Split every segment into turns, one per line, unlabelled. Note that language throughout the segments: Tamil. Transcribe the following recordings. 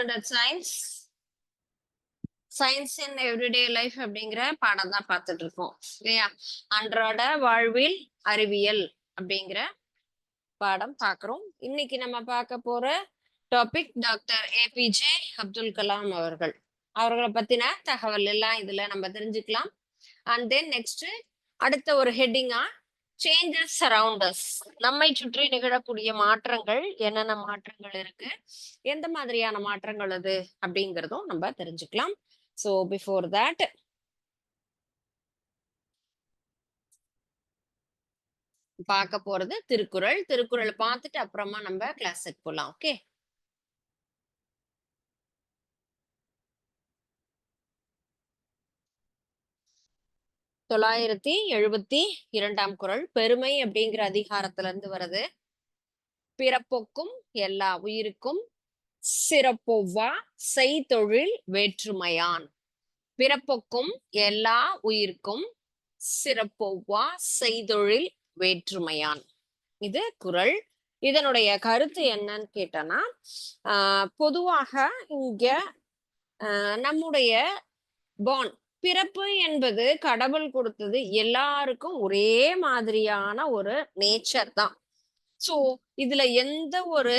Standard science in everyday life அப்படிங்கிற பாடம் தான் பார்த்துட்டு இருக்கோம் இல்லையா? அன்றாட வாழ்வில் அறிவியல் அப்படிங்கிற பாடம் பார்க்குறோம். இன்னைக்கு நம்ம பார்க்க போற topic doctor A P J Abdul Kalam அவர்களை பத்தின தகவல் எல்லாம் இதுல நம்ம தெரிஞ்சுக்கலாம். அண்ட் தென் நெக்ஸ்ட் அடுத்த ஒரு ஹெட்டிங்கா சேஞ்சஸ் அரவுண்ட் அஸ், நம்மை சுற்றி நிகழக்கூடிய மாற்றங்கள், என்னென்ன மாற்றங்கள் இருக்கு, எந்த மாதிரியான மாற்றங்கள் அது அப்படிங்கிறதும் நம்ம தெரிஞ்சுக்கலாம். ஸோ பிஃபோர் தட் பார்க்க போறது திருக்குறள் பார்த்துட்டு அப்புறமா நம்ம கிளாஸுக்கு போலாம். ஓகே, தொள்ளாயிரத்தி 72ஆம் குறள் பெருமை அப்படிங்கிற அதிகாரத்துல இருந்து வருது. பிறப்பொக்கும் எல்லா உயிருக்கும் சிறப்பொவ்வா செய்தொழில் வேற்றுமையான். பிறப்பொக்கும் எல்லா உயிர்க்கும் சிறப்பொவ்வா செய்தொழில் வேற்றுமையான். இது குறள். இதனுடைய கருத்து என்னன்னு கேட்டனா, பொதுவாக இங்க நம்முடைய பிறப்பு என்பது கடவுள் கொடுத்தது, எல்லாருக்கும் ஒரே மாதிரியான ஒரு நேச்சர் தான். சோ இதுல எந்த ஒரு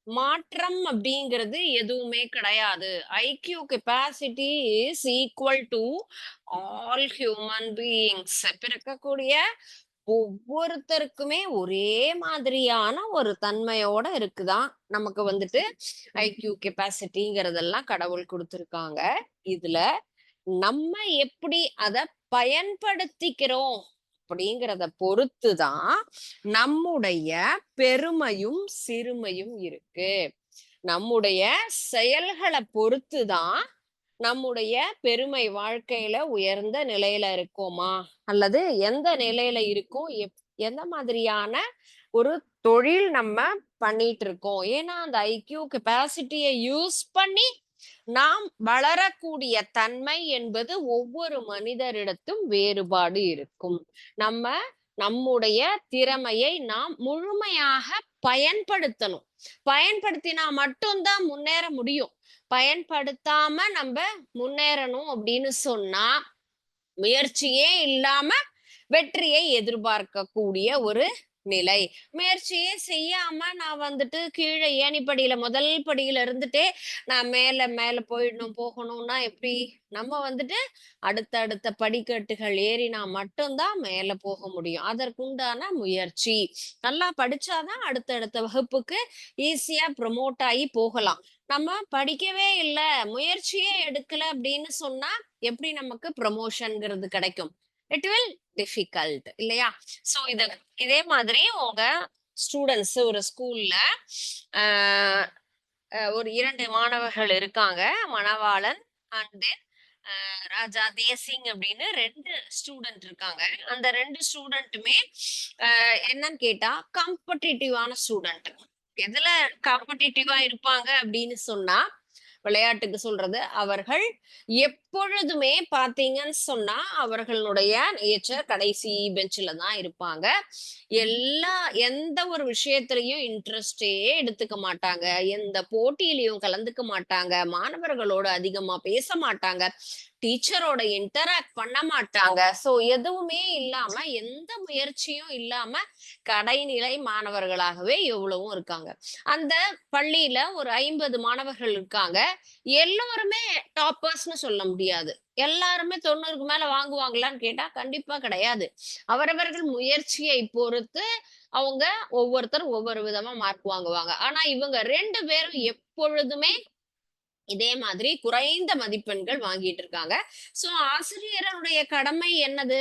மாற்றம் அப்படிங்கிறது எதுவுமே கிடையாது. IQ capacity is equal to all human beings. பிறக்கக்கூடிய ஒவ்வொருத்தருக்குமே ஒரே மாதிரியான ஒரு தன்மையோட இருக்குதான் நமக்கு வந்துட்டு ஐக்யூ கெப்பாசிட்டிங்கிறதெல்லாம் கடவுள் கொடுத்துருக்காங்க. இதுல நம்ம எப்படி அதை பயன்படுத்திக்கிறோம் அப்படிங்கிறத பொறுத்துதான் நம்முடைய பெருமையும் சிறுமையும் இருக்கு. நம்முடைய செயல்களை பொறுத்துதான் நம்முடைய பெருமை, வாழ்க்கையில உயர்ந்த நிலையில இருக்கோமா அல்லது எந்த நிலையில இருக்கோம், எந்த மாதிரியான ஒரு தொழில் நம்ம பண்ணிட்டு இருக்கோம். ஏன்னா அந்த ஐக்யூ கெப்பாசிட்டியை யூஸ் பண்ணி நாம் வளரக்கூடிய தன்மை என்பது ஒவ்வொரு மனிதரிடத்தும் வேறுபாடு இருக்கும். நம்முடைய திறமையை நாம் முழுமையாக பயன்படுத்தணும். பயன்படுத்தினா மட்டும்தான் முன்னேற முடியும். பயன்படுத்தாம நம்ம முன்னேறணும் அப்படின்னு சொன்னா முயற்சியே இல்லாம வெற்றியை எதிர்பார்க்கக்கூடிய ஒரு நிலை. முயற்சியே செய்யாம நான் வந்துட்டு கீழே ஏணிப்படியில முதல் படியில இருந்துட்டே நான் மேல போகணும்னா எப்படி? நம்ம வந்துட்டு அடுத்தடுத்த படிக்கட்டுகள் ஏறினா மட்டும்தான் மேல போக முடியும். அதற்குண்டான முயற்சி, நல்லா படிச்சாதான் அடுத்தடுத்த வகுப்புக்கு ஈஸியா ப்ரமோட் ஆகி போகலாம். நம்ம படிக்கவே இல்லை, முயற்சியே எடுக்கல அப்படின்னு சொன்னா எப்படி நமக்கு ப்ரமோஷன்ங்கிறது கிடைக்கும்? இட் வில் டிஃபிகல்ட் இல்லையா? சோ இதே மாதிரி உங்க ஸ்டூடெண்ட்ஸ் ஒரு ஸ்கூல்ல ஒரு 2 மாணவர்கள் இருக்காங்க, மணவாளன் அண்ட் தென் ராஜா தேசிங் அப்படின்னு 2 ஸ்டூடெண்ட் இருக்காங்க. அந்த 2 ஸ்டூடெண்ட்டுமே என்னன்னு கேட்டா காம்படிட்டிவான ஸ்டூடெண்ட். எதுல காம்படிட்டிவா இருப்பாங்க அப்படின்னு சொன்னா, விளையாட்டுக்கு சொல்றது, அவர்கள் எப்பொழுதுமே பாத்தீங்கன்னு சொன்னா அவர்களுடைய நேச்சர் கடைசி பெஞ்சில தான் இருப்பாங்க. எந்த ஒரு விஷயத்திலையும் இன்ட்ரெஸ்டே எடுத்துக்க மாட்டாங்க, எந்த போட்டியிலையும் கலந்துக்க மாட்டாங்க, மாணவர்களோட அதிகமா பேச மாட்டாங்க, டீச்சரோட இன்டராக்ட் பண்ண மாட்டாங்க. சோ எதுவுமே இல்லாம, எந்த முயற்சியும் இல்லாம கடைநிலை மாணவர்களாகவே எவ்வளவும் இருக்காங்க. அந்த பள்ளியில ஒரு 50 மாணவர்கள் இருக்காங்க. எல்லோருமே டாப்பர்ஸ்னு சொல்ல முடியாது. எல்லாருமே 90க்கு மேல வாங்குவாங்களான்னு கேட்டா கண்டிப்பா கிடையாது. அவரவர்கள் முயற்சியை பொறுத்து அவங்க ஒவ்வொருத்தர் ஒவ்வொரு விதமா மார்க் வாங்குவாங்க. ஆனா இவங்க 2 பேரும் எப்பொழுதுமே இதே மாதிரி குறைந்த மதிப்பெண்கள் வாங்கிட்டு இருக்காங்க. சோ ஆசிரியருடைய கடமை என்னது?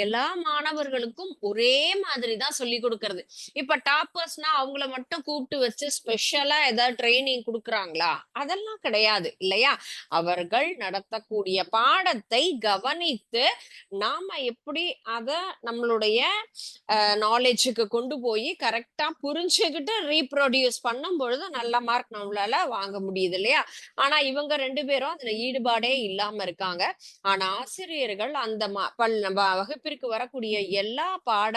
எல்லா மாணவர்களுக்கும் ஒரே மாதிரி தான் சொல்லி கொடுக்கறது. இப்ப டாப்பர்ஸ்னா அவங்கள மட்டும் கூப்பிட்டு வச்சு ஸ்பெஷலா ஏதாவது ட்ரைனிங் கொடுக்குறாங்களா? அதெல்லாம் கிடையாது இல்லையா? அவர்கள் நடத்தக்கூடிய பாடத்தை கவனித்து நாம எப்படி அத நம்மளுடைய நாலேஜுக்கு கொண்டு போய் கரெக்டா புரிஞ்சுக்கிட்டு ரீப்ரொடியூஸ் பண்ணும் பொழுது நல்ல மார்க் நம்மளால வாங்க முடியுது இல்லையா? ஆனா இவங்க 2 பேரும் அதுல ஈடுபாடே இல்லாம இருக்காங்க. ஆனா ஆசிரியர்கள் அந்த வகுப்பிற்கு வரக்கூடிய எல்லா பாட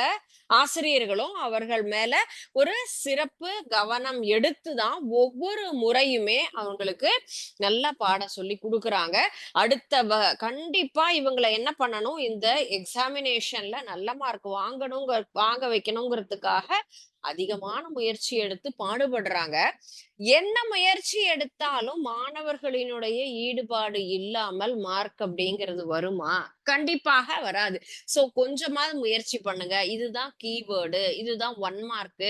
ஆசிரியர்களும் அவர்கள் மேல ஒரு சிறப்பு கவனம் எடுத்து தான் ஒவ்வொரு முறையுமே அவங்களுக்கு நல்லா பாடம் சொல்லி குடுக்குறாங்க. அடுத்த கண்டிப்பா இவங்கள என்ன பண்ணணும், இந்த எக்ஸாமினேஷன்ல நல்ல மார்க் வாங்க வைக்கணுங்கிறதுக்காக அதிகமான முயற்சி எடுத்து பாடுபடுறாங்க. என்ன முயற்சி எடுத்தாலும் மாணவர்களினுடைய ஈடுபாடு இல்லாமல் மார்க் அப்படிங்கிறது வருமா? கண்டிப்பாக வராது. சோ கொஞ்சமாவது முயற்சி பண்ணுங்க. இதுதான் கீவேர்டு, இதுதான் 1 மார்க்கு,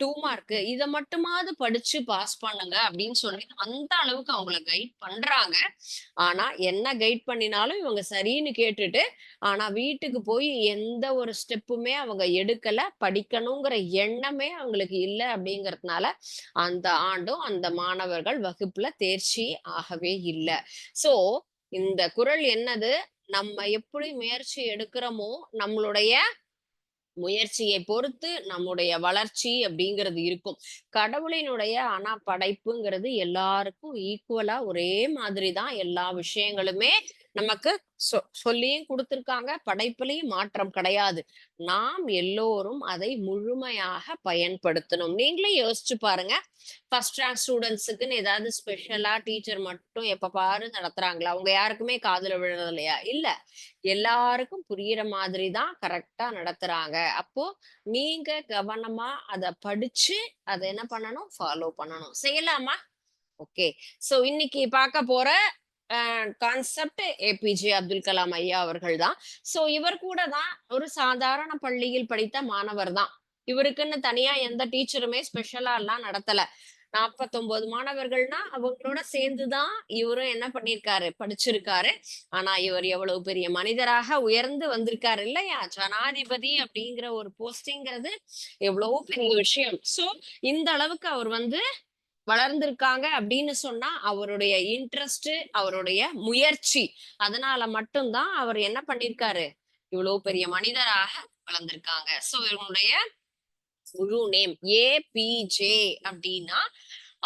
2 மார்க்கு இத மட்டுமாவது படிச்சு பாஸ் பண்ணுங்க அப்படின்னு சொல்லி அந்த அளவுக்கு அவங்கள கைட் பண்றாங்க. ஆனா என்ன கைட் பண்ணினாலும் இவங்க சரின்னு கேட்டுட்டு, ஆனா வீட்டுக்கு போய் எந்த ஒரு ஸ்டெப்புமே அவங்க எடுக்கல. படிக்கணுங்கிற எண்ணமே அவங்களுக்கு இல்ல அப்படிங்கிறதுனால, அந்த ஆண்டும் அந்த மாணவர்கள் வகுப்புல தேர்ச்சி ஆகவே இல்ல. சோ இந்த குறள் என்னது? நம்ம எப்படி முயற்சி எடுக்கிறோமோ, நம்மளுடைய முயற்சியை பொறுத்து நம்முடைய வளர்ச்சி அப்படிங்கிறது இருக்கும். கடவுளினுடைய படைப்புங்கிறது எல்லாருக்கும் ஈக்குவலா ஒரே மாதிரி தான் எல்லா விஷயங்களுமே நமக்கு சொல்லியும் குடுத்திருக்காங்க. படைப்புலயும் மாற்றம் கிடையாது. நாம் எல்லோரும் அதை முழுமையாக பயன்படுத்தணும். நீங்களே யோசிச்சு பாருங்க. ஃபர்ஸ்ட் ரேங்க் ஸ்டூடண்ட்ஸுக்குன்னு ஏதாவது ஸ்பெஷலா டீச்சர் மட்டும் எப்ப பாரு நடத்துறாங்களா? அவங்க யாருக்குமே காதுல விழுறது இல்லையா? இல்ல. எல்லாருக்கும் புரியிற மாதிரி தான் கரெக்ட்டா நடத்துறாங்க. அப்போ நீங்க கவனமா அத படிச்சு, அத என்ன பண்ணணும்? ஃபாலோ பண்ணணும். செய்யலாமா? ஓகே. சோ இன்னைக்கு பார்க்க போற கான்செப்ட் ஏபிஜே அப்துல் கலாம் ஐயா அவர்கள் தான். சோ இவர் கூட தான் ஒரு சாதாரண பள்ளியில் படித்த மாணவர் தான். இவருக்குன்னு தனியா எந்த டீச்சருமே ஸ்பெஷலாலாம் நடத்தல. 49 மாணவர்கள்னா அவங்களோட சேர்ந்து தான் இவரும் என்ன பண்ணியிருக்காரு, படிச்சிருக்காரு. ஆனா இவர் எவ்வளவு பெரிய மனிதராக உயர்ந்து வந்திருக்காரு இல்லையா? ஜனாதிபதி அப்படிங்கிற ஒரு போஸ்டிங்கிறது எவ்வளவோ பெரிய விஷயம். சோ இந்த அளவுக்கு அவர் வந்து வளர்ந்திருக்காங்க அப்படின்னு சொன்னா அவருடைய இன்ட்ரெஸ்ட், அவருடைய முயற்சி. அதனால மட்டும் தான் அவர் என்ன பண்ணியிருக்காரு, இவ்வளவு பெரிய மனிதராக வளர்ந்திருக்காங்க. சோ இவங்களுடைய முழு நேம் ஏபிஜே அப்படின்னா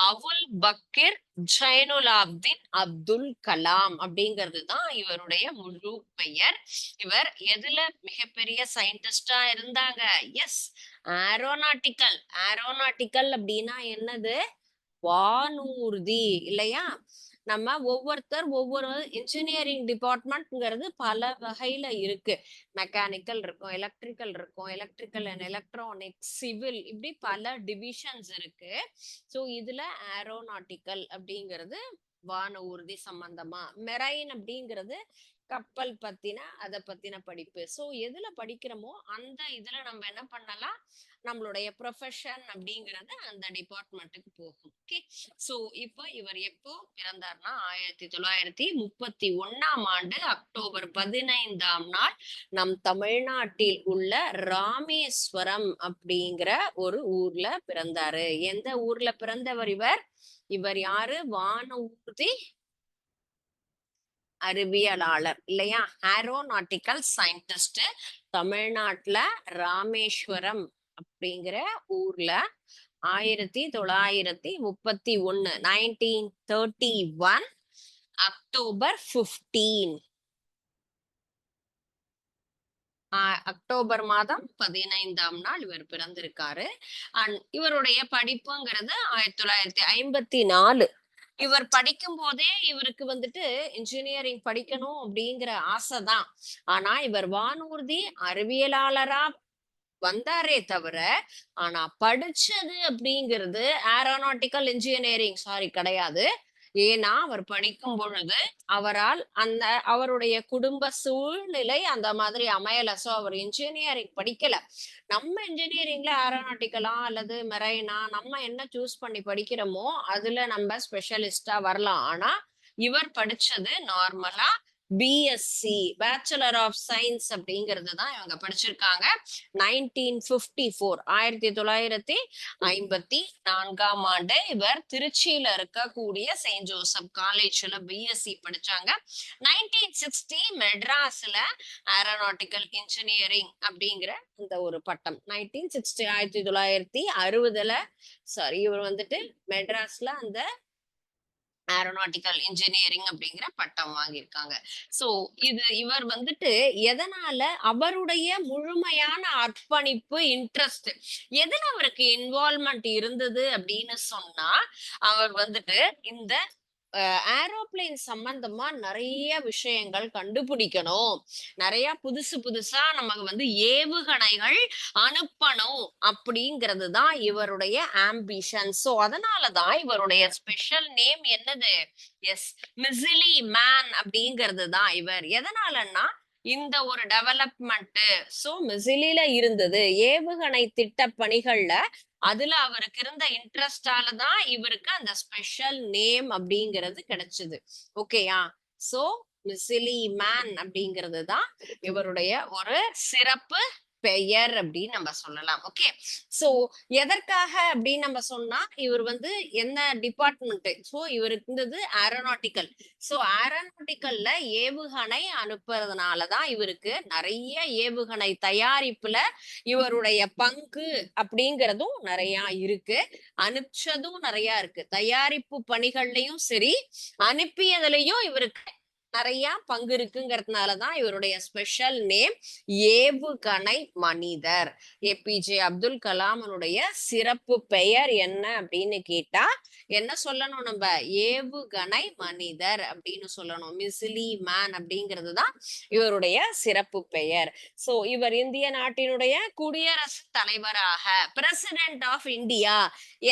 அவுல் பக்கிர் ஜைனுலாப்தீன் அப்துல் கலாம் அப்படிங்கிறது தான் இவருடைய முழு பெயர். இவர் எதுல மிகப்பெரிய சயின்டிஸ்டா இருந்தாங்க? S, aeronautical. ஏரோநாட்டிக்கல் அப்படின்னா என்னது? வானூர்தி இல்லையா? நம்ம ஒவ்வொரு இன்ஜினியரிங் டிபார்ட்மெண்ட்ங்கிறது பல வகையில இருக்கு. மெக்கானிக்கல் இருக்கும், எலக்ட்ரிக்கல் அண்ட் எலக்ட்ரானிக்ஸ், சிவில் இப்படி பல டிவிஷன்ஸ் இருக்கு. சோ இதுல ஏரோநாட்டிக்கல் அப்படிங்கிறது வான ஊர்தி சம்பந்தமா, மெரைன் அப்படிங்கிறது கப்பல் அத பத்தின படிப்பு. சோ எதுல படிக்கிறோமோ அந்த இதுல நம்ம என்ன பண்ணலாம், நம்மளுடைய ப்ரொஃபஷன் அப்படிங்கிறது அந்த டிபார்ட்மெண்ட்டுக்கு போகும். ஓகே. சோ இப்போ இவர் எப்போ பிறந்தார்னா 1931ஆம் ஆண்டு அக்டோபர் 15ஆம் நாள் நம் தமிழ்நாட்டில் உள்ள ராமேஸ்வரம் அப்படிங்கிற ஒரு ஊர்ல பிறந்தாரு. எந்த ஊர்ல பிறந்தவர் இவர்? இவர் யாரு? வானூர்தி அறிவியலாளர் இல்லையா? Aeronautical scientist. தமிழ்நாட்டுல ராமேஸ்வரம் அப்படிங்கிற ஊர்ல 1931 1931 அக்டோபர் 15 அக்டோபர் மாதம் 15ஆம் நாள் இவர் பிறந்திருக்காரு. அண்ட் இவருடைய படிப்புங்கிறது 1954. இவர் படிக்கும் போதே இவருக்கு வந்துட்டு இன்ஜினியரிங் படிக்கணும் அப்படிங்கிற ஆசைதான். ஆனா இவர் வானூர்தி அறிவியலாளரா வந்தாரே தவிர, ஆனா படிச்சது அப்படிங்கிறது ஏரோநாட்டிக்கல் இன்ஜினியரிங் கிடையாது. ஏன்னா அவர் படிக்கும் பொழுது அவருடைய குடும்ப சூழ்நிலை அந்த மாதிரி அமையல. சோ அவர் இன்ஜினியரிங் படிக்கல. நம்ம இன்ஜினியரிங்ல ஏரோநாட்டிக்கலா அல்லது மெரைனா நம்ம என்ன சூஸ் பண்ணி படிக்கிறோமோ அதுல நம்ம ஸ்பெஷலிஸ்டா வரலாம். ஆனா இவர் படிச்சது நார்மலா பிஎஸ்சி பேச்சுலர் ஆஃப் சயின்ஸ் அப்படிங்கிறது தான் இவங்க படிச்சிருக்காங்க. 1954ஆம் ஆண்டு இவர் திருச்சியில இருக்கக்கூடிய செயின்ட் ஜோசப் காலேஜ்ல பிஎஸ்சி படிச்சாங்க. 1960 மெட்ராஸ்ல ஏரோநாட்டிக்கல் இன்ஜினியரிங் அப்படிங்கிற இந்த ஒரு பட்டம் 1960 1960ல இவர் வந்துட்டு மெட்ராஸ்ல அந்த ஏரோநாட்டிக்கல் இன்ஜினியரிங் அப்படிங்கிற பட்டம் வாங்கியிருக்காங்க. சோ இவர் வந்துட்டு எதனால அவருடைய முழுமையான அர்ப்பணிப்பு, இன்ட்ரெஸ்ட் எதுல அவருக்கு இன்வால்வ்மென்ட் இருந்தது அப்படின்னு சொன்னா, அவர் வந்துட்டு இந்த ஏரோப்ளேன் சம்பந்தமா நெறைய விஷயங்கள் கண்டுபிடிக்கணும். நெறைய புதுசு புதுசா நமக்கு வந்து ஏவுகணைகள் அனுப்பணும் அப்படிங்கிறது தான் இவருடைய ஆம்பிஷன். சோ அதனால தான் இவருடைய ஸ்பெஷல் நேம் என்னது? எஸ், மிசிலி மேன் அப்படிங்கிறது தான் இவர். எதனாலன்னா, இந்த ஒரு டெவலப்மெண்ட் மிசிலில இருந்தது. ஏவுகணை திட்டப் பணிகள்ல அதுல அவருக்கு இருந்த இன்ட்ரெஸ்டால தான் இவருக்கு அந்த ஸ்பெஷல் நேம் அப்படிங்கிறது கிடைச்சது. ஓகேயா? சோ மிசிலி மேன் அப்படிங்கிறது தான் இவருடைய ஒரு சிறப்பு பெயர் அப்படின்னு நம்ம சொல்லலாம். ஓகே. சோ எதற்காக அப்படின்னு நம்ம சொன்னா, இவர் வந்து என்ன டிபார்ட்மெண்ட்? இவருக்கு இருந்தது ஏரோநாட்டிக்கல். ஏரோநாட்டிக்கல்ல ஏவுகணை அனுப்புறதுனால தான் இவருக்கு நிறைய ஏவுகணை தயாரிப்புல இவருடைய பங்கு அப்படிங்கிறதும் நிறைய இருக்கு. அனுப்பிச்சதும் நிறைய இருக்கு. தயாரிப்பு பணிகள்லயும் சரி, அனுப்பியதுலயும் இவருக்கு நிறைய பங்கு இருக்குங்கிறதுனாலதான் இவருடைய ஸ்பெஷல் நேம் ஏவுகணை மனிதர். ஏபிஜே அப்துல் கலாமனுடைய சிறப்பு பெயர் என்ன அப்படின்னு கேட்டா என்ன சொல்லணும் நம்ம? ஏவுகணை மனிதர் அப்படின்னு சொல்லணும். மிசிலி மேன் அப்படிங்கிறது தான் இவருடைய சிறப்பு பெயர். இவர் இந்திய நாட்டினுடைய குடியரசுத் தலைவராக, பிரசிடென்ட் ஆஃப் இந்தியா,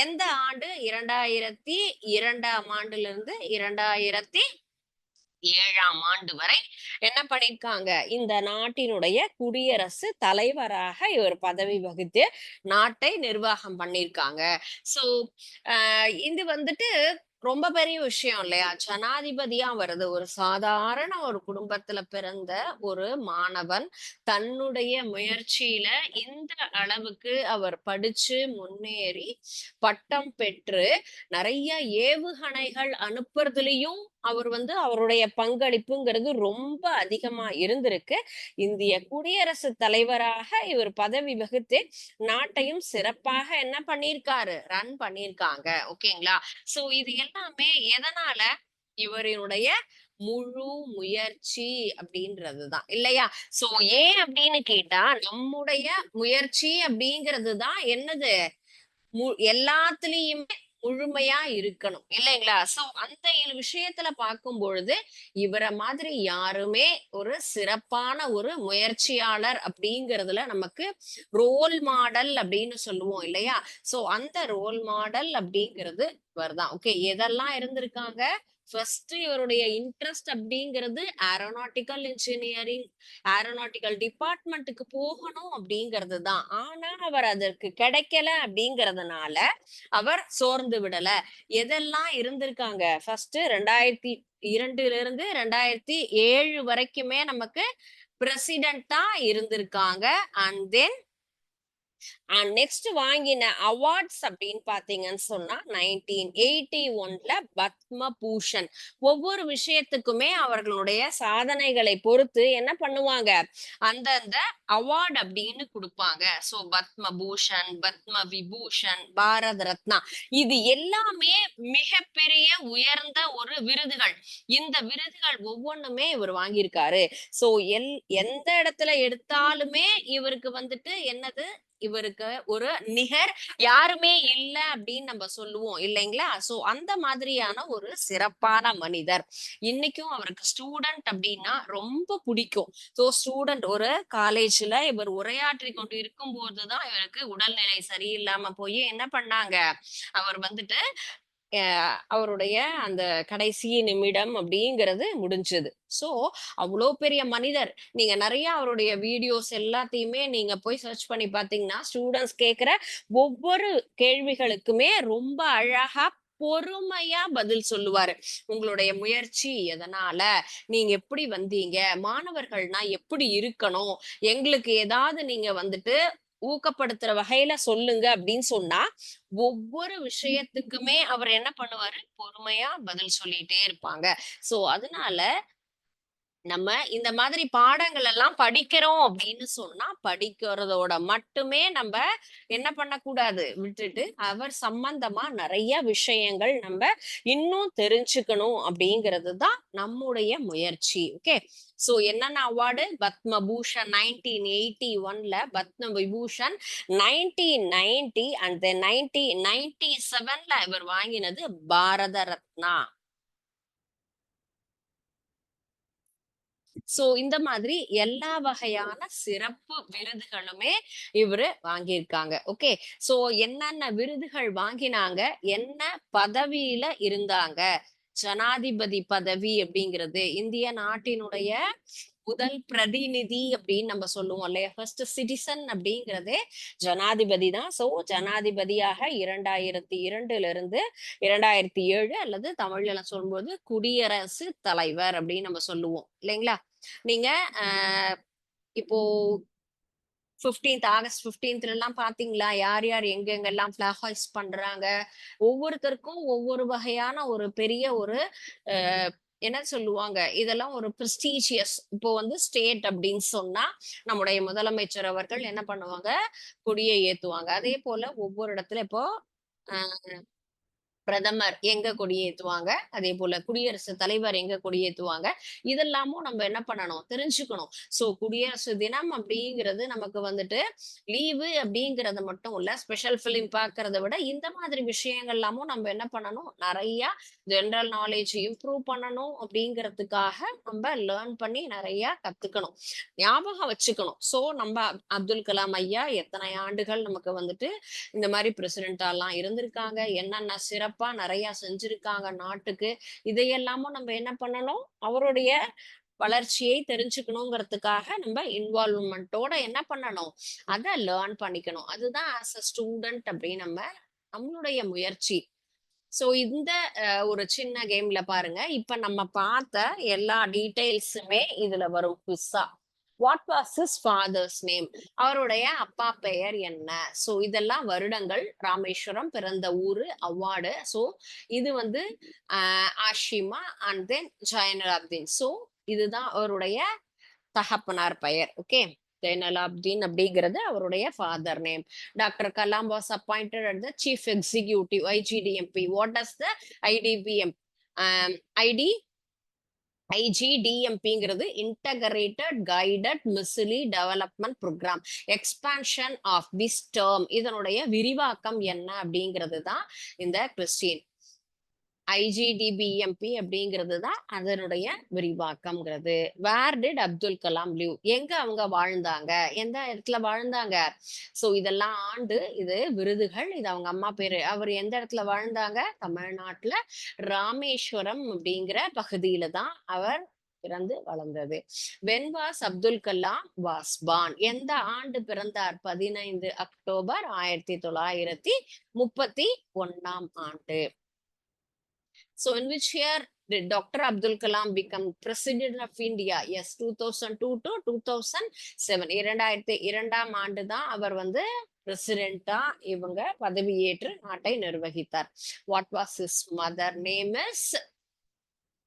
எந்த ஆண்டு? 2002ஆம் ஆண்டிலிருந்து 2007ஆம் ஆண்டு வரை என்ன பண்ணிருக்காங்க? இந்த நாட்டினுடைய குடியரசு தலைவராக இவர் பதவி வகித்து நாட்டை நிர்வாகம் பண்ணிருக்காங்க. சோ இது வந்துட்டு ரொம்ப பெரிய விஷயம் இல்லையா? ஜனாதிபதியா வருது. ஒரு சாதாரண ஒரு குடும்பத்துல பிறந்த ஒரு மாணவன் தன்னுடைய முயற்சியில இந்த அளவுக்கு அவர் படிச்சு முன்னேறி பட்டம் பெற்று நிறைய ஏவுகணைகள் அனுப்புறதுலயும் அவர் வந்து அவருடைய பங்களிப்புங்கிறது ரொம்ப அதிகமா இருந்திருக்கு. இந்திய குடியரசுத் தலைவராக இவர் பதவி வகித்து நாட்டையும் சிறப்பாக என்ன பண்ணியிருக்காரு? ரன் பண்ணியிருக்காங்க. ஓகேங்களா? இது எல்லாமே எதனால? இவரினுடைய முழு முயற்சி அப்படின்றதுதான் இல்லையா? சோ ஏன் அப்படின்னு கேட்டா, நம்முடைய முயற்சி அப்படிங்கிறது தான் என்னது? எல்லாத்துலயுமே முழுமையா இருக்கணும் இல்லைங்களா? அந்த விஷயத்துல பார்க்கும் பொழுது இவரை மாதிரி யாருமே ஒரு சிறப்பான ஒரு முயற்சியாளர் அப்படிங்கறதுல நமக்கு ரோல் மாடல் அப்படின்னு சொல்லுவோம் இல்லையா? அந்த ரோல் மாடல் அப்படிங்கிறது இவர்தான். ஓகே, எதெல்லாம் இருந்திருக்காங்க? ஃபர்ஸ்ட் இவருடைய இன்ட்ரெஸ்ட் அப்படிங்கிறது ஏரோநாட்டிக்கல் இன்ஜினியரிங், ஏரோநாட்டிக்கல் டிபார்ட்மெண்ட்டுக்கு போகணும் அப்படிங்கிறது தான். ஆனா அவர் அதற்கு கிடைக்கல அப்படிங்கறதுனால அவர் சோர்ந்து விடல. எதெல்லாம் இருந்திருக்காங்க? ஃபர்ஸ்ட் 2002லிருந்து 2007 வரைக்குமே நமக்கு பிரசிடென்ட்டா இருந்திருக்காங்க. அண்ட் தென் நெக்ஸ்ட் வாங்கின அவார்ட்ஸ் அப்படின்னு பாத்தீங்கன்னு சொன்னா 1981ல பத்ம பூஷன். ஒவ்வொரு விஷயத்துக்குமே அவர்களுடைய சாதனைகளை பொறுத்து என்ன பண்ணுவாங்க? அந்தந்த அவார்ட் அப்படின்னு கொடுப்பாங்க. பத்ம பூஷன், பத்ம விபூஷன், பாரத ரத்னா, இது எல்லாமே மிகப்பெரிய உயர்ந்த ஒரு விருதுகள். இந்த விருதுகள் ஒவ்வொன்றுமே இவர் வாங்கியிருக்காரு. சோ எந்த இடத்துல எடுத்தாலுமே இவருக்கு வந்துட்டு என்னது? இவருக்கு ஒரு நிகர் யாருமே இல்ல அப்படின்னு நம்ம சொல்லுவோம் இல்லைங்களா? அந்த மாதிரியான ஒரு சிறப்பான மனிதர். இன்னைக்கும் அவருக்கு ஸ்டூடெண்ட் அப்படின்னா ரொம்ப பிடிக்கும். ஸ்டூடெண்ட் ஒரு காலேஜ்ல இவர் உரையாற்றி கொண்டு இருக்கும் போதுதான் இவருக்கு உடல்நிலை சரியில்லாம போய் என்ன பண்ணாங்க? அவர் வந்துட்டு அவருடைய அந்த கடைசி நிமிடம் அப்படிங்கிறது முடிஞ்சது. சோ அவ்வளோ பெரிய மனிதர். நீங்க நிறைய அவருடைய வீடியோஸ் எல்லாத்தையுமே நீங்க போய் சர்ச் பண்ணி பார்த்தீங்கன்னா, ஸ்டூடெண்ட்ஸ் கேட்கிற ஒவ்வொரு கேள்விகளுக்குமே ரொம்ப அழகா பொறுமையா பதில் சொல்லுவாரு. உங்களுடைய முயற்சி எதனால? நீங்க எப்படி வந்தீங்க? மாணவர்கள்னா எப்படி இருக்கணும்? எங்களுக்கு ஏதாவது நீங்க வந்துட்டு ஊக்கப்படுத்துற வகையில சொல்லுங்க அப்படின்னு சொன்னா, ஒவ்வொரு விஷயத்துக்குமே அவர் என்ன பண்ணுவாரு? பொறுமையா பதில் சொல்லிட்டே இருப்பாங்க. அதனால நம்ம இந்த மாதிரி பாடங்கள் எல்லாம் படிக்கிறோம் அப்படின்னு சொன்னா, படிக்கிறதோட மட்டுமே நம்ப என்ன பண்ணக்கூடாது, விட்டுட்டு அவர் சம்பந்தமா நெறைய விஷயங்கள் நம்ப இன்னும் தெரிஞ்சுக்கணும் அப்படிங்கிறது தான் நம்முடைய முயற்சி. ஓகே. ஸோ என்னென்ன அவார்டு? பத்மபூஷன் 1981ல பத்ம விபூஷன், 1990 அண்ட் தென் 1997ல இவர் வாங்கினது பாரத ரத்னா. சோ இந்த மாதிரி எல்லா வகையான சிறப்பு விருதுகளுமே இவரு வாங்கியிருக்காங்க. ஓகே. சோ என்னென்ன விருதுகள் வாங்கினாங்க? என்ன பதவியில இருந்தாங்க? ஜனாதிபதி பதவி அப்படிங்கிறது இந்திய நாட்டினுடைய முதல் பிரதிநிதி அப்படின்னு நம்ம சொல்லுவோம் இல்லையா? ஃபர்ஸ்ட் சிட்டிசன் அப்படிங்கிறதே ஜனாதிபதி தான். சோ ஜனாதிபதியாக 2002ல இருந்து 2007 அல்லது தமிழ்ல சொல்லும்போது குடியரசு தலைவர் அப்படின்னு நம்ம சொல்லுவோம் இல்லைங்களா? நீங்க அ இப்போ 15த் ஆகஸ்ட் 15த்லலாம் பார்த்தீங்களா? யார் யார் எங்கெங்கெல்லாம் ஃபிளாக் ஹாய்ஸ்ட் பண்றாங்க. ஒவ்வொருத்தருக்கும் ஒவ்வொரு வகையான ஒரு பெரிய ஒரு அ என்ன சொல்லுவாங்க? இதெல்லாம் ஒரு பிரெஸ்டீஜியஸ் இப்போ வந்து ஸ்டேட் அப்படின்னு சொன்னா, நம்முடைய முதலமைச்சர் அவர்கள் என்ன பண்ணுவாங்க? கொடிய ஏத்துவாங்க. அதேபோல ஒவ்வொரு இடத்துல இப்போ அ பிரதமர் எங்க கொடியேத்துவாங்க. அதேபோல குடியரசுத் தலைவர் எங்க கொடியேத்துவாங்க. இதெல்லாமும் நம்ம என்ன பண்ணணும்? தெரிஞ்சுக்கணும். சோ குடியரசு தினம் அப்படிங்கிறது நமக்கு வந்துட்டு லீவு அப்படிங்கிறது மட்டும் இல்ல. ஸ்பெஷல் ஃபிலிம் பார்க்கிறத விட இந்த மாதிரி விஷயங்கள்லாமும் நம்ம என்ன பண்ணணும்? நெறைய ஜெனரல் நாலேட்ஜ் இம்ப்ரூவ் பண்ணணும் அப்படிங்கிறதுக்காக நம்ம லேர்ன் பண்ணி நெறைய கத்துக்கணும். ஞாபகம் வச்சுக்கணும். சோ நம்ம அப்துல் கலாம் ஐயா எத்தனை ஆண்டுகள் நமக்கு வந்துட்டு இந்த மாரி பிரசிடென்டாலாம் இருந்திருக்காங்க. என்னென்ன சிறப்பா நெறைய செஞ்சிருக்காங்க நாட்டுக்கு. இதையெல்லாமும் நம்ம என்ன பண்ணணும்? அவருடைய வளர்ச்சியை தெரிஞ்சுக்கணுங்கிறதுக்காக நம்ம இன்வால்வ்மென்ட்டோட என்ன பண்ணணும்? அத லேர்ன் பண்ணிக்கணும். அதுதான் ஆஸ் அ ஸ்டூடண்ட் அப்படின்னு நம்மளுடைய முயற்சி. சோ இந்த ஒரு சின்ன கேம்ல பாருங்க. இப்ப நம்ம பார்த்த எல்லா டீட்டெயில்ஸுமே இதுல வரும் குயிஸா. What was his father's name? அவருடைய அப்பா பெயர் என்ன? சோ இதெல்லாம் வருடங்கள், ராமேஸ்வரம், பிறந்த ஊரு, அவார்டு. சோ இது வந்து அ Ashima and then Jainulabdeen. So இதுதான் அவருடைய தகப்பனார் பெயர். ஓகே. ஜைனலாப்தீன் அப்படிங்கிறது அவருடைய father name. Doctor Kalam was appointed at the chief executive IGDMP. What does the IDPM ID ஐஜிடிஎம்பிங்கிறது integrated guided missile development program. Expansion of this term இதனுடைய விரிவாக்கம் என்ன அப்படிங்கிறது தான் இந்த கொஸ்டின். ஐஜிடிபிஎம்பி அப்படிங்கிறது தான் அதனுடைய விரிவாக்கம்ங்கிறது. Where did Abdul Kalam live? எங்க அவங்க வாழ்ந்தாங்க? எந்த இடத்துல வாழ்ந்தாங்க? சோ இதெல்லாம் ஆண்டு, இது விருதுகள், இது அவங்க அம்மா பேரு. அவர் எந்த இடத்துல வாழ்ந்தாங்க? தமிழ்நாட்டுல ராமேஸ்வரம் அப்படிங்கிற பகுதியில தான் அவர் பிறந்து வளர்ந்தது. When was Abdul Kalam was born? எந்த ஆண்டு பிறந்தார்? 15 அக்டோபர் 1931ஆம் ஆண்டு. So, in which year did Dr. Abdul Kalam become President of India? Yes, 2002 to 2007. 2002ஆம் ஆண்டு தான் அவர் வந்து பிரசிடென்டா இவங்க பதவியேற்று நாட்டை நிர்வகித்தார். What was his mother name is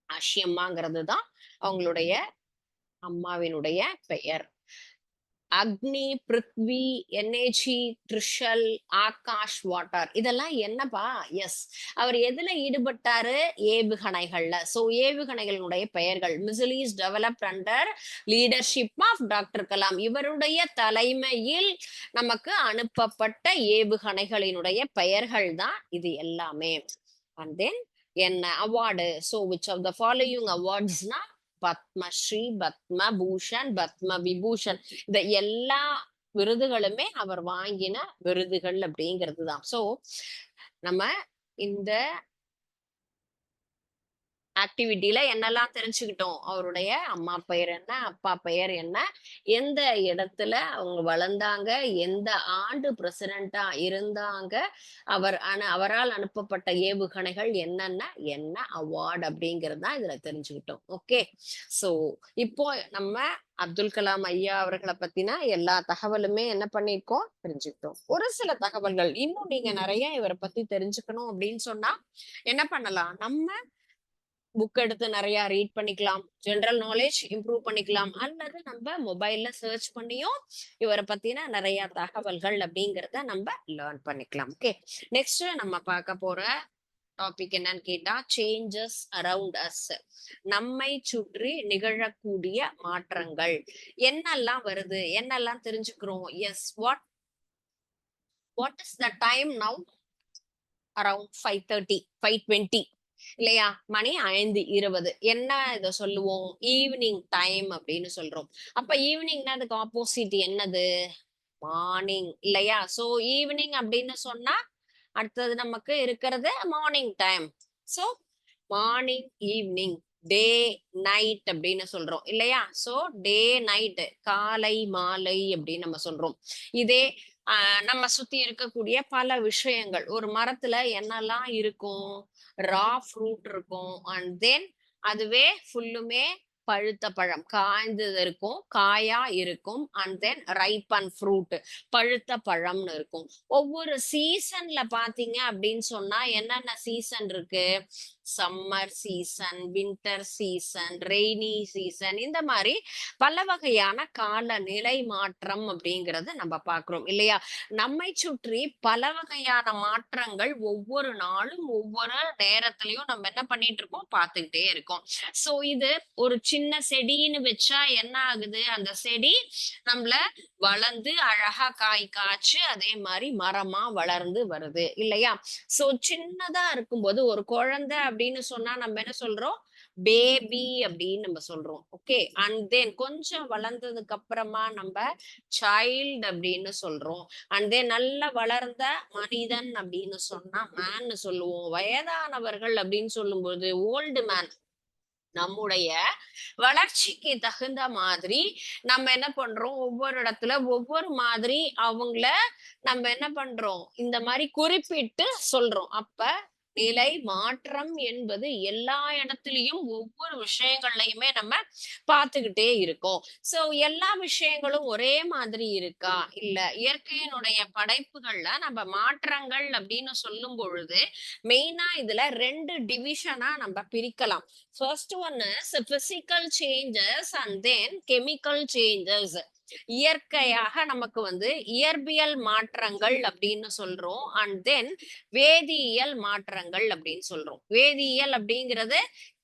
ஆஷியம்மாங்கிறது தான் அவங்களுடைய அம்மாவினுடைய பெயர். அக்னி, பிருத்வி, என்ஏஜி, த்ரிஷல், ஆகாஷ், வாட்டர் இதெல்லாம் என்னப்பா? எஸ். அவர் எதுல ஈடுபட்டாரு? ஏவுகணைகள்ல. சோ ஏவுகணைகளுடைய பெயர்கள் missiles developed under leadership of doctor Kalam. இவருடைய தலைமையில் நமக்கு அனுப்பப்பட்ட ஏவுகணைகளினுடைய பெயர்கள் தான் இது எல்லாமே. அண்ட் தென் என்ன award? So which of the following அவார்ட்ஸ்னா பத்மஸ்ரீ, பத்ம பூஷன், பத்ம விபூஷன் இந்த எல்லா விருதுகளுமே அவர் வாங்கின விருதுகள் அப்படிங்கிறது தான். சோ நம்ம இந்த ஆக்டிவிட்டில என்னெல்லாம் தெரிஞ்சுக்கிட்டோம்? அவருடைய அம்மா பெயர் என்ன? அப்பா பெயர் என்ன? எந்த இடத்துல அவங்க வளர்ந்தாங்க? எந்த ஆண்டு பிரசிடென்ட்டா இருந்தாங்க? அவரால் அனுப்பப்பட்ட ஏவுகணைகள் என்னென்ன? என்ன அவார்ட் அப்படிங்கிறது தான் இதுல தெரிஞ்சுக்கிட்டோம். ஓகே. சோ இப்போ நம்ம அப்துல் கலாம் ஐயா அவர்கள பத்தின எல்லா தகவலுமே என்ன பண்ணியிருக்கோம்? தெரிஞ்சுக்கிட்டோம். ஒரு சில தகவல்கள் இன்னும் நீங்க நெறைய இவர பத்தி தெரிஞ்சுக்கணும் அப்படின்னு சொன்னா என்ன பண்ணலாம்? நம்ம புக் எடுத்து நிறைய ரீட் பண்ணிக்கலாம், ஜெனரல் நாலேஜ் இம்ப்ரூவ் பண்ணிக்கலாம், அல்லது நம்ம மொபைல்ல சர்ச் பண்ணியும் இவரை பத்தின நிறைய தகவல்கள் அப்படிங்கிறத நம்ம லேர்ன் பண்ணிக்கலாம். ஓகே, நெக்ஸ்ட் நம்ம பார்க்க போற டாபிக் என்னன்னு கேட்டா சேஞ்சஸ் அரவுண்ட் அஸ். நம்மை சுற்றி நிகழக்கூடிய மாற்றங்கள் என்னெல்லாம் வருது, என்னெல்லாம் தெரிஞ்சுக்கிறோம். Yes, what is the time now? Around 5:30, 5:20 இல்லையா? மணி 5:20. என்ன இத சொல்லுவோம்? ஈவினிங் டைம் அப்படின்னு சொல்றோம். அப்ப ஈவினிங்னா அதுக்கு ஆப்போசிட் என்னது? மார்னிங் இல்லையா? சோ ஈவினிங் அப்படின்னு சொன்னா அடுத்தது நமக்கு இருக்கிறது morning time. So morning, evening, day, night அப்படின்னு சொல்றோம் இல்லையா? சோ டே, நைட், காலை, மாலை அப்படின்னு நம்ம சொல்றோம். இதே நம்ம சுத்தி இருக்கக்கூடிய பல விஷயங்கள், ஒரு மரத்துல என்னெல்லாம் இருக்கும்? ரா ஃப்ரூட் இருக்கும், அண்ட் தென் அதுவே ஃபுல்லுமே பழுத்த பழம், காய்ந்தது இருக்கும், காயா இருக்கும், and then ripe and fruit, பழுத்த பழம்னு இருக்கும். ஒவ்வொரு சீசன்ல பாத்தீங்க அப்படின்னு சொன்னா என்னென்ன சீசன் இருக்கு? Summer season, winter season, rainy season, இந்த மாதிரி பல வகையான காலநிலை மாற்றம் அப்படிங்கறத நம்ம பாக்குறோம் இல்லையா? நம்மை சுற்றி பல வகையான மாற்றங்கள் ஒவ்வொரு நாளும் ஒவ்வொரு நேரத்திலயும் நம்ம என்ன பண்ணிட்டு இருக்கோம்? பார்த்துக்கிட்டே இருக்கோம். சோ இது ஒரு சின்ன செடின்னு வச்சா என்ன ஆகுது? அந்த செடி நம்மள வளர்ந்து அழகா காய் காய்ச்சு அதே மாதிரி மரமா வளர்ந்து வருது இல்லையா? சோ சின்னதா இருக்கும்போது ஒரு குழந்தை அப்படின்னு சொன்னா நம்ம என்ன சொல்றோம்? பேபி அப்படின்னு நம்ம சொல்றோம். ஓகே, அண்ட் தென் கொஞ்சம் வளர்ந்ததுக்கு அப்புறமா நம்ம சைல்டு அப்படின்னு சொல்றோம். அண்ட் தென் நல்லா வளர்ந்த மனிதன் அப்படின்னு சொன்னா மேன்னு சொல்லுவோம். வயதானவர்கள் அப்படின்னு சொல்லும்போது ஓல்டு மேன். நம்முடைய வளர்ச்சிக்கு தகுந்த மாதிரி நம்ம என்ன பண்றோம்? ஒவ்வொரு இடத்துல ஒவ்வொரு மாதிரி அவங்கள நம்ம என்ன பண்றோம்? இந்த மாதிரி குறிப்பிட்டு சொல்றோம். அப்ப நிலை மாற்றம் என்பது எல்லா இடத்துலயும் ஒவ்வொரு விஷயங்கள்லயுமே நம்ம பார்த்துக்கிட்டே இருக்கோம். சோ எல்லா விஷயங்களும் ஒரே மாதிரி இருக்கா? இல்ல. இயற்கையினுடைய படைப்புகள்ல நம்ம மாற்றங்கள் அப்படின்னு சொல்லும் பொழுது மெயினா இதுல 2 டிவிஷனா நம்ம பிரிக்கலாம். First one is physical changes and then chemical changes. இயற்கையாக நமக்கு வந்து இயற்பியல் மாற்றங்கள் அப்படின்னு சொல்றோம், அண்ட் தென் வேதியியல் மாற்றங்கள் அப்படின்னு சொல்றோம். வேதியியல் அப்படிங்கிறது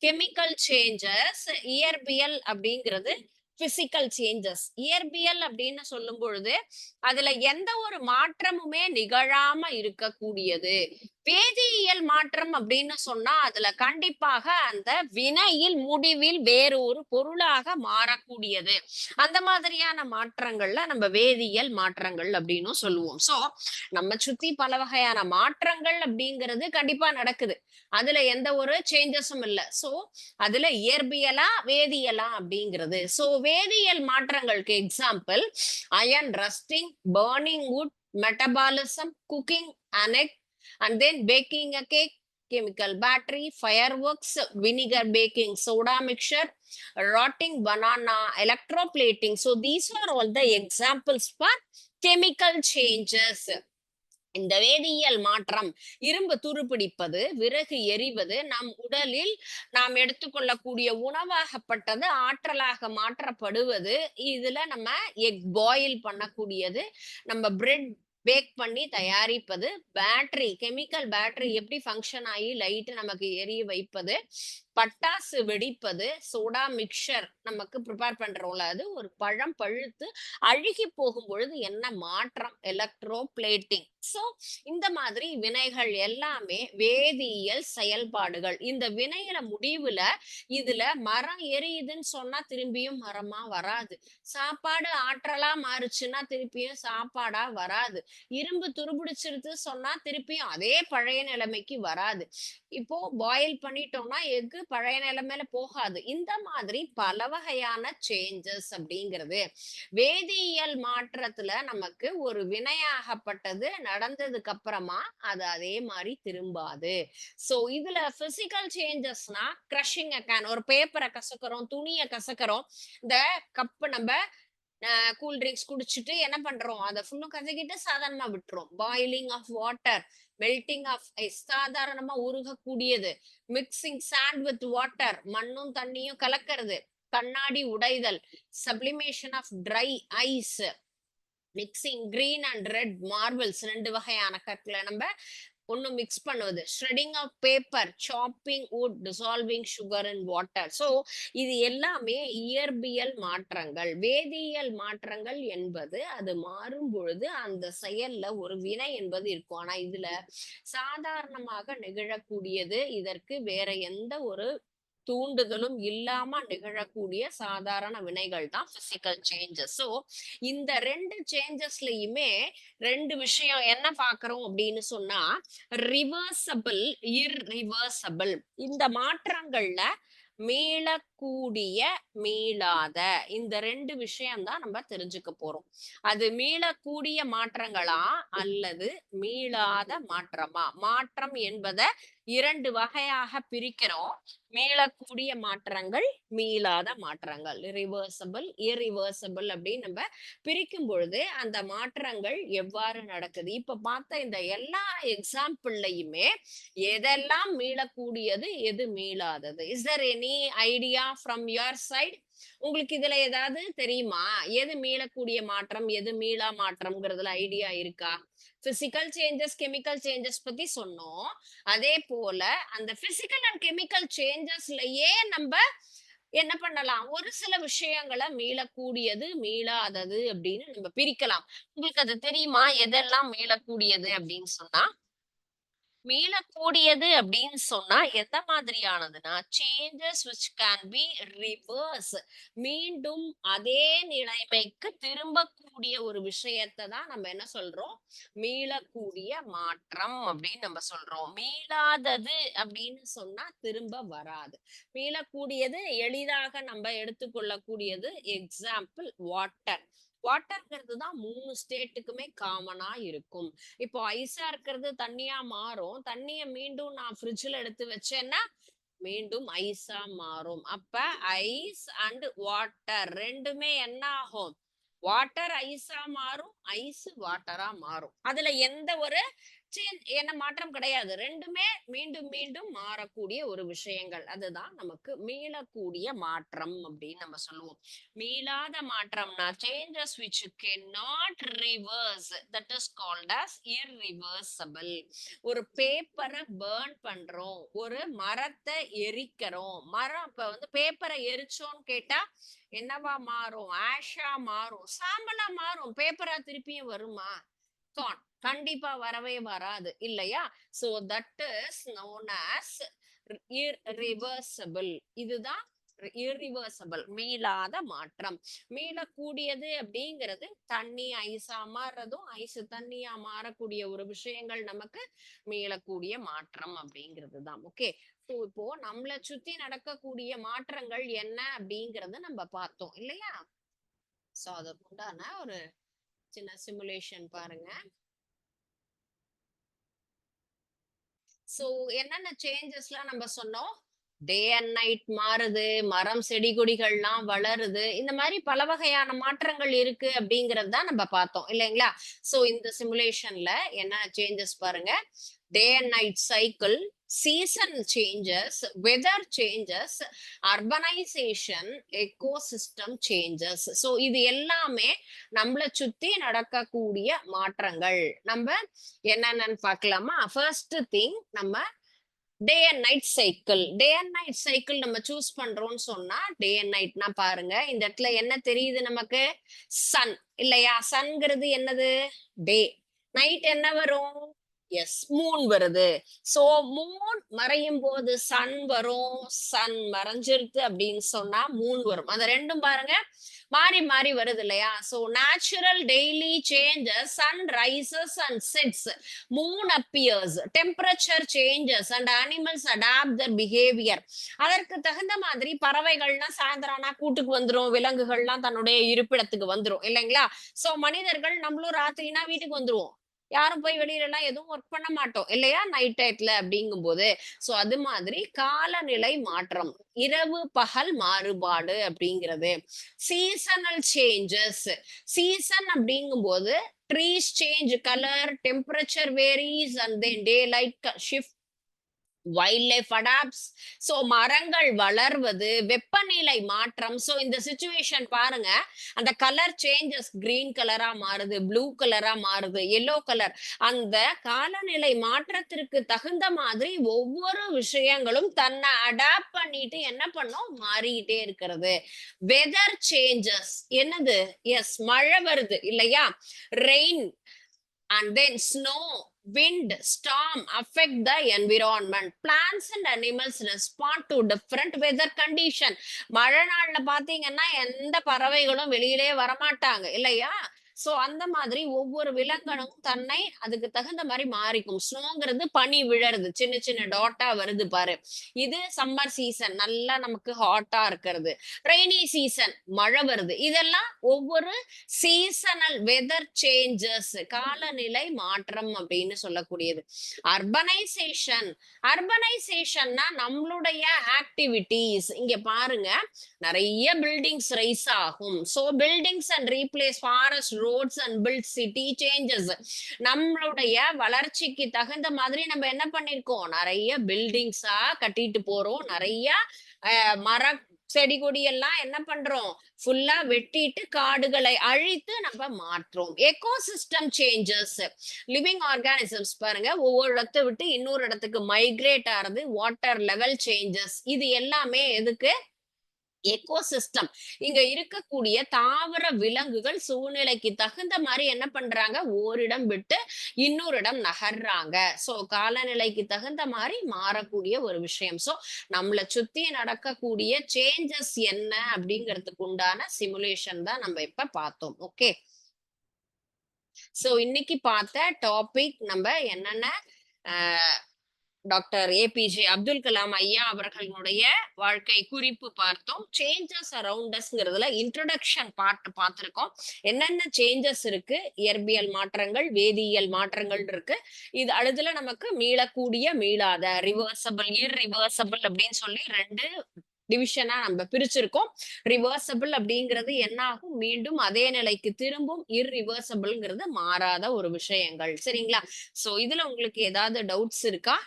கெமிக்கல் சேஞ்சஸ், இயற்பியல் அப்படிங்கிறது பிசிக்கல் சேஞ்சஸ். இயற்பியல் அப்படின்னு சொல்லும் பொழுது அதுல எந்த ஒரு மாற்றமுமே நிகழாம இருக்கக்கூடியது. வேதியியல் மாற்றம் அப்படின்னு சொன்னா அதுல கண்டிப்பாக அந்த வினையில் முடிவில் வேறு ஒரு பொருளாக மாறக்கூடியது. அந்த மாதிரியான மாற்றங்கள்ல நம்ம வேதியியல் மாற்றங்கள் அப்படின்னு சொல்லுவோம். சோ நம்ம சுத்தி பல வகையான மாற்றங்கள் அப்படிங்கிறது கண்டிப்பா நடக்குது. அதுல எந்த ஒரு சேஞ்சஸும் இல்ல. சோ அதுல இயற்பியலா வேதியியலா அப்படிங்கிறது. சோ வேதியியல் மாற்றங்களுக்கு example iron rusting, burning wood, metabolism, cooking an egg, and then baking a cake, chemical battery, fireworks, vinegar baking, soda mixture, rotting banana, electroplating. So these are all the examples for chemical changes. இந்த வேதியியல் மாற்றம், இரும்பு துருப்பிடிப்பது, விறகு எரிவது, நம் உடலில் நாம் எடுத்துக்கொள்ளக்கூடிய உணவாகப்பட்டது ஆற்றலாக மாற்றப்படுவது, இதுல நம்ம எக் பாயில் பண்ணக்கூடியது, நம்ம பிரெட் பேக் பண்ணி தயாரிப்பது, பேட்டரி, கெமிக்கல் பேட்டரி எப்படி ஃபங்க்ஷன் ஆகி லைட் நமக்கு எரிய வைப்பது, பட்டாசு வெடிப்பது, சோடா மிக்சர் நமக்கு ப்ரிப்பேர் பண்றோம்ல, அது ஒரு பழம் பழுத்து அழுகி போகும் பொழுது என்ன மாற்றம்? Electro plating. சோ இந்த மாதிரி வினைகள் எல்லாமே வேதியியல் செயல்பாடுகள். இந்த வினையில முடிவுல இதுல மரம் எரியுதுன்னு சொன்னா திரும்பியும் மரமா வராது. சாப்பாடு ஆற்றலா மாறுச்சுன்னா திருப்பியும் சாப்பாடா வராது. இரும்பு துருபிடிச்சிருது சொன்னா திருப்பியும் அதே பழைய நிலைமைக்கு வராது. இப்போ பாயில் பண்ணிட்டோம்னா எஃகு பழைய நிலைமையில போகாது. இந்த மாதிரி பல வகையான சேஞ்சஸ் அப்படிங்கிறது வேதியியல் மாற்றத்துல நமக்கு ஒரு வினையாகப்பட்டது நடந்ததுக்கு அப்புறமா அது அதே மாதிரி திரும்பாது. சோ இதுல பிசிக்கல் சேஞ்சஸ்னா கிரஷிங் கேன், ஒரு பேப்பரை கசக்குறோம், துணியை கசக்குறோம், இந்த கப்பு நம்ம கூல் ட்ரிங்க்ஸ் குடிச்சிட்டு என்ன பண்றோம்? அதை ஃபுல்லும் கசக்கிட்டு சாதாரணமா விட்டுறோம். Boiling of water, melting of ice சாதாரணமா உருகக்கூடியது. மிக்சிங் சாண்ட் வித் வாட்டர் மண்ணும் தண்ணியும் கலக்கிறது. கண்ணாடி உடைதல். Sublimation of dry ice. Mixing green and red marbles 2 வகையான கற்களை நம்ம ஒன்னு மிக்ஸ் பண்ணுவது. Shredding of paper, chopping wood, dissolving sugar in water. So இது எல்லாமே இயற்பியல் மாற்றங்கள். வேதியியல் மாற்றங்கள் என்பது அது மாறும் பொழுது அந்த செயல்ல ஒரு வினை என்பது இருக்கும். ஆனா இதுல சாதாரணமாக நிகழக்கூடியது, இதற்கு வேற எந்த ஒரு தூண்டுதலும் இல்லாம நிகழக்கூடிய சாதாரண வினைகள் தான் பிசிக்கல் சேஞ்சஸ். ஸோ இந்த 2 சேஞ்சஸ்லயுமே 2 விஷயம் என்ன பாக்குறோம் அப்படின்னு சொன்னா, ரிவர்சபிள், இர்ரிவர்சபிள். இந்த மாற்றங்கள்ல மீளக்கூடிய, மீளாத, இந்த 2 விஷயம் தான் நம்ம தெரிஞ்சுக்க போறோம். அது மீளக்கூடிய மாற்றங்களா அல்லது மீளாத மாற்றமா? மாற்றம் என்பதை 2 வகையாக பிரிக்கிறோம். மீளக்கூடிய மாற்றங்கள், மீளாத மாற்றங்கள், ரிவர்சபிள், இர்ரிவர்சபிள் அப்படின்னு நம்ம பிரிக்கும் பொழுது அந்த மாற்றங்கள் எவ்வாறு நடக்குது. இப்ப பார்த்த இந்த எல்லா எக்ஸாம்பிள்லயுமே எதெல்லாம் மீளக்கூடியது, எது மீளாதது? Is there any idea from your side? உங்களுக்கு இதுல ஏதாவது தெரியுமா? எது மீளக்கூடிய மாற்றம், எது மீளா மாற்றம்ங்கிறதுல ஐடியா இருக்கா? பிசிக்கல் சேஞ்சஸ், கெமிக்கல் சேஞ்சஸ் பத்தி சொன்னோம். அதே போல அந்த பிசிக்கல் அண்ட் கெமிக்கல் சேஞ்சஸ்லயே நம்ம என்ன பண்ணலாம், ஒரு சில விஷயங்களை மீளக்கூடியது, மீளாதது அப்படின்னு நம்ம பிரிக்கலாம். உங்களுக்கு அது தெரியுமா, எதெல்லாம் மீளக்கூடியது அப்படின்னு சொன்னா? மீளக்கூடியது அப்படின்னு சொன்னா எந்த மாதிரியானதுன்னா, changes which can be reverse. மீண்டும் அதே நிலைமைக்கு திரும்பக்கூடிய ஒரு விஷயத்தை தான் நம்ம என்ன சொல்றோம், மீளக்கூடிய மாற்றம் அப்படின்னு நம்ம சொல்றோம். மீளாதது அப்படின்னு சொன்னா திரும்ப வராது. மீளக்கூடியது எளிதாக நம்ம எடுத்துக்கொள்ளக்கூடியது. Example water. வாட்டர்ங்கிறது தான் 3 ஸ்டேட்டுக்குமே காமனா இருக்கும். இப்போ ஐஸா இருக்கிறது தண்ணியா மாறும். தண்ணிய மீண்டும் நான் ஃப்ரிட்ஜ்ல எடுத்து வச்சேன்னா மீண்டும் ஐஸா மாறும். அப்ப ஐஸ் அண்ட் வாட்டர் 2மே என்ன ஆகும், வாட்டர் ஐஸா மாறும், ஐஸ் வாட்டரா மாறும். அதுல எந்த ஒரு என்ன மாற்றம் கிடையாது. 2மே மீண்டும் மீண்டும் மாறக்கூடிய ஒரு விஷயங்கள். அதுதான் நமக்கு மீளக்கூடிய மாற்றம் அப்படின்னு நம்ம சொல்லுவோம். மீளாத மாற்றம்னா changes which cannot reverse, that is called as irreversible. ஒரு பேப்பரை பர்ன் பண்றோம், ஒரு மரத்தை எரிக்கிறோம். மரம் இப்ப வந்து பேப்பரை எரிச்சோம்னு கேட்டா என்னவா மாறும், ஆஷா மாறும், சாம்பலா மாறும். பேப்பரா திருப்பியும் வருமா? கான் கண்டிப்பா வரவே வராது இல்லையா? So that is known as irreversible. இதுதான் irreversible, மீளாத மாற்றம். மீளக்கூடியது அப்படிங்கிறது தண்ணி ஐஸா மாறுறதும், ஐஸ் தண்ணியா மாறக்கூடிய ஒரு விஷயங்கள் நமக்கு மீளக்கூடிய மாற்றம் அப்படிங்கிறது தான். ஓகே, ஸோ இப்போ நம்மளை சுத்தி நடக்கக்கூடிய மாற்றங்கள் என்ன அப்படிங்கறத நம்ம பார்த்தோம் இல்லையா? சோ அதற்குண்டான ஒரு சின்ன சிமுலேஷன் பாருங்க. சோ என்னென்ன சேஞ்சஸ்லாம் நம்ம சொன்னோம், டே அண்ட் நைட் மாறுது, மரம் செடி கொடிகள்லாம் வளருது, இந்த மாதிரி பல வகையான மாற்றங்கள் இருக்கு அப்படிங்கறது தான் நம்ம பார்த்தோம் இல்லைங்களா? சோ இந்த சிமுலேஷன்ல என்ன சேஞ்சஸ் பாருங்க. Day and night cycle, season changes, weather changes, urbanisation, ecosystem changes. So இது எல்லாமே நம்மளை சுத்தி நடக்கக்கூடிய மாற்றங்கள். நம்ம என்னென்னு பார்க்கலாமா? ஃபர்ஸ்ட் திங், நம்ம டே and night cycle. Day and night cycle நம்ம சூஸ் பண்றோம்னு சொன்னா, டே அண்ட் நைட்னா பாருங்க இந்த இடத்துல என்ன தெரியுது நமக்கு, சன் இல்லையா? சன்ங்கிறது என்னது, டே. நைட் என்ன வரும், எஸ் மூன் வருது. சோ மூன் மறையும் போது சன் வரும், சன் மறைஞ்சிருது அப்படின்னு சொன்னா மூன் வரும். அந்த ரெண்டும் பாருங்க மாறி மாறி வருது இல்லையா? So natural daily changes, sun rises and sets, moon appears, temperature changes and animals adapt their behaviour. அதற்கு தகுந்த மாதிரி பறவைகள்னா சாயந்தரம் ஆனா கூட்டுக்கு வந்துரும், விலங்குகள்லாம் தன்னுடைய இருப்பிடத்துக்கு வந்துரும் இல்லைங்களா? சோ மனிதர்கள் நம்மளும் ராத்திரினா வீட்டுக்கு வந்துருவோம். யாரும் போய் வெளியில எல்லாம் எதுவும் ஒர்க் பண்ண மாட்டோம் இல்லையா நைட் டயத்துல அப்படிங்கும் போது. சோ அது மாதிரி காலநிலை மாற்றம், இரவு பகல் மாறுபாடு அப்படிங்கிறது. சீசனல் சேஞ்சஸ், சீசன் அப்படிங்கும் போது trees change color, temperature varies, and then daylight shift, wildlife adapts. So மரங்கள் வளர்வது, வெப்பநிலை மாற்றம். So இந்த சிச்சுவேஷன் பாருங்க, அந்த கலர் சேஞ்சஸ், கிரீன் கலரா மாறுது, ப்ளூ கலரா மாறுது, எல்லோ கலர். அந்த காலநிலை மாற்றத்திற்கு தகுந்த மாதிரி ஒவ்வொரு விஷயங்களும் தன்னை அடாப்ட் பண்ணிட்டு என்ன பண்ணும், மாறிக்கிட்டே இருக்கிறது. வெதர் சேஞ்சஸ் என்னது? எஸ், மழை வருது இல்லையா? Rain and then snow, wind, storm affect the environment. Plants and animals respond to different weather condition. மழை நாள்ல பாத்தீங்கன்னா எந்த பறவைகளும் வெளியிலே வரமாட்டாங்க இல்லையா? சோ அந்த மாதிரி ஒவ்வொரு விலங்கினும் தன்னை அதுக்கு தகுந்த மாதிரி மாறிக்கும். ஸ்னோங்கிறது பனி விழறது, சின்ன சின்ன டாட்டா வருது பாரு. இது சம்மர் சீசன், நல்லா நமக்கு ஹாட்டா இருக்கிறது. ரெய்னி சீசன், மழை வருது. இதெல்லாம் ஒவ்வொரு சீசனல் வெதர் சேஞ்சஸ், காலநிலை மாற்றம் அப்படின்னு சொல்லக்கூடியது. அர்பனைசேஷன், அர்பனைசேஷன்னா நம்மளுடைய ஆக்டிவிட்டீஸ். இங்க பாருங்க, நிறைய பில்டிங்ஸ் ரைஸ் ஆகும். So buildings and replace forest, roads and build city changes. நம்மளுடைய வளர்ச்சிக்கு தகுந்த மாதிரி நம்ம என்ன பண்ணிருக்கோம், நிறைய பில்டிங்ஸா கட்டிட்டு போறோம். நிறைய மர செடி கொடி எல்லாம் என்ன பண்றோம், ஃபுல்லா வெட்டிட்டு காடுகளை அழித்து நம்ம மாற்றோம். எக்கோசிஸ்டம் சேஞ்சஸ், லிவிங் ஆர்கானிசம்ஸ் பாருங்க ஒவ்வொரு இடத்தை விட்டு இன்னொரு இடத்துக்கு மைக்ரேட் ஆறது. வாட்டர் லெவல் சேஞ்சஸ், இது எல்லாமே எதுக்கு? எக்கோசிஸ்டம். இங்க இருக்கக்கூடிய தாவர விலங்குகள் சூழ்நிலைக்கு தகுந்த மாதிரி என்ன பண்றாங்க, ஓரிடம் விட்டு இன்னொரு இடம் நகர்றாங்க. சோ காலநிலைக்கு தகுந்த மாதிரி மாறக்கூடிய ஒரு விஷயம். சோ நம்மளை சுத்தி நடக்கக்கூடிய சேஞ்சஸ் என்ன அப்படிங்கிறதுக்கு உண்டான சிமுலேஷன் தான் நம்ம இப்ப பார்த்தோம். ஓகே, சோ இன்னைக்கு பார்த்த டாபிக் நம்ம என்னென்ன, டாக்டர் ஏபிஜே அப்துல் கலாம் ஐயா அவர்களுடைய வாழ்க்கை குறிப்பு பார்த்தோம். சேஞ்சஸ் அரவுண்ட் அஸ்ங்கிறதுல இன்ட்ரோடக்ஷன் பார்ட் பார்த்திருக்கோம். என்னென்ன சேஞ்சஸ் இருக்கு, இயற்பியல் மாற்றங்கள், வேதியியல் மாற்றங்கள் இருக்கு. இது அடுத்துல நமக்கு மீளக்கூடிய, மீளாத, ரிவர்சபிள், இர்ரிவர்சபிள் அப்படின்னு சொல்லி ரெண்டு டிவிஷனா நம்ம பிரிச்சிருக்கோம். ரிவர்சபிள் அப்படிங்கிறது என்ன ஆகும், மீண்டும் அதே நிலைக்கு திரும்பும். இர்ரிவர்சபிள்ங்கிறது மாறாத ஒரு விஷயங்கள். சரிங்களா? சோ இதுல உங்களுக்கு ஏதாவது டவுட்ஸ் இருக்கா?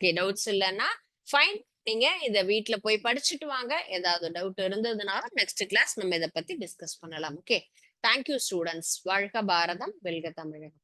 ஓகே, டவுட்ஸ் இல்லைன்னா ஃபைன், நீங்க இத வீட்ல போய் படிச்சுட்டு வாங்க. ஏதாவது டவுட் இருந்ததுனால நெக்ஸ்ட் கிளாஸ் நம்ம இதை பத்தி டிஸ்கஸ் பண்ணலாம். Okay, thank you students. வாழ்க பாரதம், வெல்க தமிழகம்.